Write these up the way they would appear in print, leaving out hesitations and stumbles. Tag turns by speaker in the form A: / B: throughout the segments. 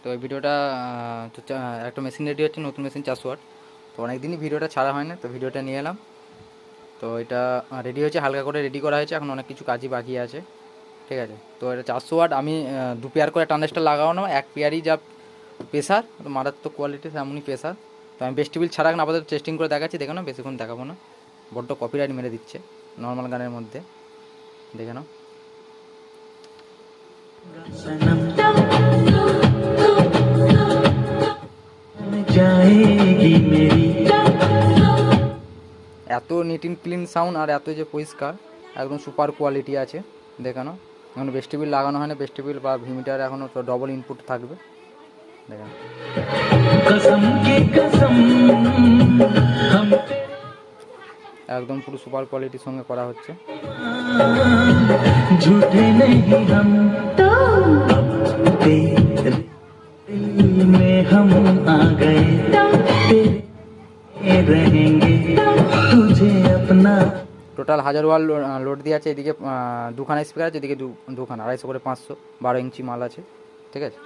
A: তো এই ভিডিওটা একটা মেশিন রেডি হচ্ছে, নতুন মেশিন 400 ওয়াট। তো অনেক দিনই ভিডিওটা ছাড়া হয় না, তো ভিডিওটা নিয়ে এলাম। তো এটা রেডি হয়েছে, হালকা করে রেডি করা হয়েছে, এখন অনেক কিছু কাজই বাকি আছে। ঠিক আছে, তো এটা 400 ওয়াট। আমি 2 পেয়ার করে ট্রানজিস্টার লাগানো, 1 পেয়ারই যা প্রেসার, তো মারাত্মক কোয়ালিটি তেমনই প্রেসার। তো আমি ভেস্টিবিল ছাড়া এখন আপাতত টেস্টিং করে দেখাচ্ছি, দেখে নাও, বেশিক্ষণ দেখাবো না, বড্ড কপিরাইট মেরে দিচ্ছে নর্মাল গানের মধ্যে, দেখে নাও। এত নিট অ্যান্ড ক্লিন সাউন্ড আর এত যে পরিষ্কার, একদম সুপার কোয়ালিটি আছে, দেখানো। এখন ভেস্টিবিল লাগানো হয় না, ভেস্টিবিল বা ভিমিটার এখনও তো ডবল ইনপুট থাকবে, দেখানো। একদম পুরো সুপার কোয়ালিটির সঙ্গে করা হচ্ছে। ঝুঠে নেহি হাম তো তেরে মে হাম আ গয়ে তেরে रहेंगे तुझे अपना। টোটাল 1000 ওয়াট লোড দিয়ে আছে। এদিকে 2খানা স্পিকার আছে, এদিকে 2খানা 250 করে 500, 12 ইঞ্চি মাল আছে। ঠিক আছে,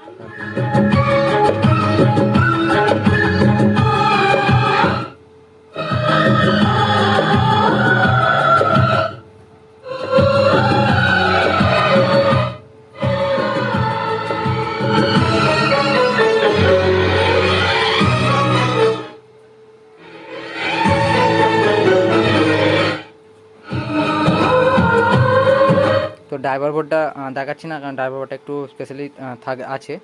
A: তো ড্রাইভার বোর্ডটা দেখাচ্ছি না, কারণ ড্রাইভার বোর্ডটা একটু স্পেশালি আছে।